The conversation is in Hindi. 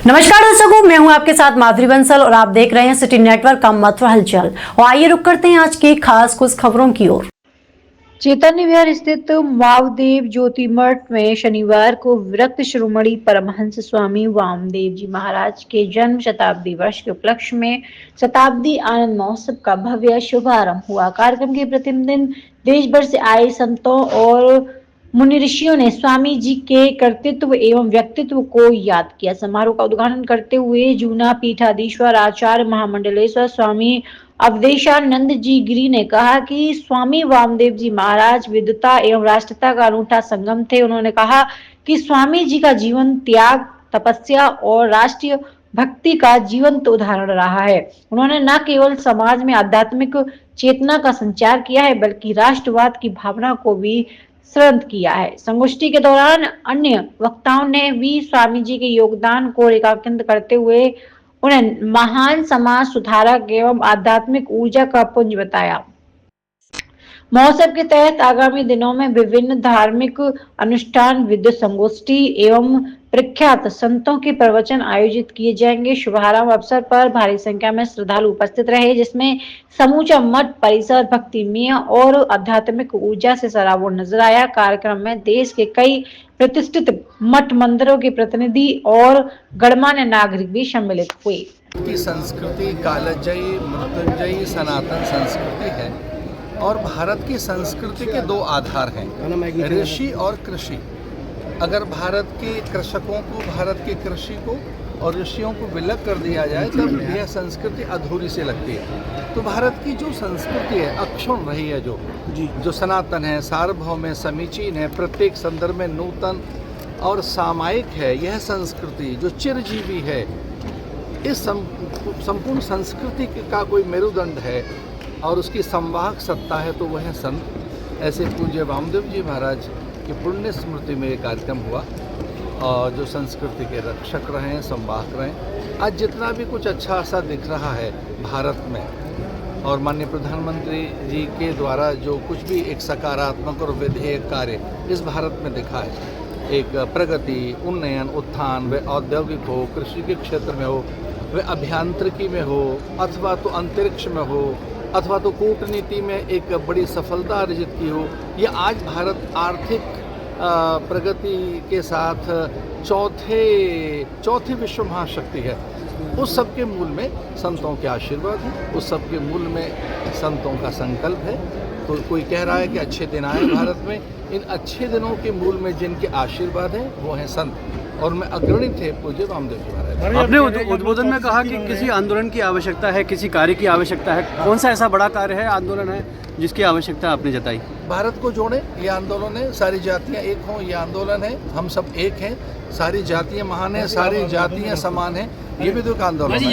नमस्कार दर्शकों, मैं हूं आपके साथ माधुरी बंसल और आप देख रहे हैं सिटी नेटवर्क का मथुरा हलचल। और आइए रुक करते हैं आज की खास कुछ खबरों की ओर। चैतन्य विहार स्थित महादेव ज्योति मठ में शनिवार को विरक्त शिरोमणि परमहंस स्वामी वामदेव जी महाराज के जन्म शताब्दी वर्ष के उपलक्ष्य में शताब्दी आनंद महोत्सव का भव्य शुभारंभ हुआ। कार्यक्रम के प्रथम दिन देश भर से आए संतों और मुनि ऋषियों ने स्वामी जी के कर्तृत्व एवं व्यक्तित्व को याद किया। समारोह का उद्घाटन करते हुए जूना पीठाधीश्वर आचार्य महामंडलेश्वर स्वामी अवधेशानंद जी गिरी ने कहा कि स्वामी वामदेव जी महाराज विद्वता एवं राष्ट्रता का अनूठा संगम थे। उन्होंने कहा कि स्वामी जी का जीवन त्याग, तपस्या और राष्ट्रीय भक्ति का जीवंत उदाहरण रहा है। उन्होंने न केवल समाज में आध्यात्मिक चेतना का संचार किया है, बल्कि राष्ट्रवाद की भावना को भी श्रद्ध किया है। संगोष्ठी के दौरान अन्य वक्ताओं ने भी स्वामी जी के योगदान को रेखांकित करते हुए उन्हें महान समाज सुधारक एवं आध्यात्मिक ऊर्जा का पुंज बताया। महोत्सव के तहत आगामी दिनों में विभिन्न धार्मिक अनुष्ठान, विद्वत संगोष्ठी एवं प्रख्यात संतों के प्रवचन आयोजित किए जाएंगे। शुभारंभ अवसर पर भारी संख्या में श्रद्धालु उपस्थित रहे, जिसमें समूचा मठ परिसर भक्तिमय और आध्यात्मिक ऊर्जा से सराबोर नजर आया। कार्यक्रम में देश के कई प्रतिष्ठित मठ मंदिरों के प्रतिनिधि और गणमान्य नागरिक भी सम्मिलित हुए। की संस्कृति कालजयी, मृत्युंजयी सनातन संस्कृति है और भारत की संस्कृति के दो आधार हैं, ऋषि और कृषि। अगर भारत के कृषकों को, भारत की कृषि को और ऋषियों को विलग कर दिया जाए तब यह संस्कृति अधूरी से लगती है। तो भारत की जो संस्कृति है, अक्षुण्ण रही है, जो सनातन है, सार्वभौम है, समीचीन है, प्रत्येक संदर्भ में नूतन और सामायिक है, यह संस्कृति जो चिरजीवी है, इस संपूर्ण संस्कृति का कोई मेरुदंड है और उसकी संवाहक सत्ता है तो वह संत। ऐसे पूज्य वामदेव जी महाराज की पुण्य स्मृति में एक कार्यक्रम हुआ और जो संस्कृति के रक्षक रहे, संवाहक रहे। आज जितना भी कुछ अच्छा सा दिख रहा है भारत में और माननीय प्रधानमंत्री जी के द्वारा जो कुछ भी एक सकारात्मक और विधेयक कार्य इस भारत में दिखा है, एक प्रगति, उन्नयन, उत्थान, वे औद्योगिक हो, कृषि के क्षेत्र में हो, वे अभियांत्रिकी में हो, अथवा तो अंतरिक्ष में हो, अथवा तो कूटनीति में एक बड़ी सफलता अर्जित की हो, ये आज भारत आर्थिक प्रगति के साथ चौथी विश्व महाशक्ति है। उस सब के मूल में संतों के आशीर्वाद है, उस सब के मूल में संतों का संकल्प है। तो कोई कह रहा है कि अच्छे दिन आए भारत में, इन अच्छे दिनों के मूल में जिनके आशीर्वाद हैं वो हैं संत और मैं अग्रणी थे पूज्य वामदेव जी महाराज। आपने उद्बोधन में कहा कि किसी आंदोलन की आवश्यकता है, किसी कार्य की आवश्यकता है। कौन सा ऐसा बड़ा कार्य है, आंदोलन है जिसकी आवश्यकता आपने जताई? भारत को जोड़े ये आंदोलन है, सारी जातियां एक हों ये आंदोलन है, हम सब एक हैं, सारी जातियां महान हैं, सारी जातियां समान हैं, ये भी तो एक आंदोलन है।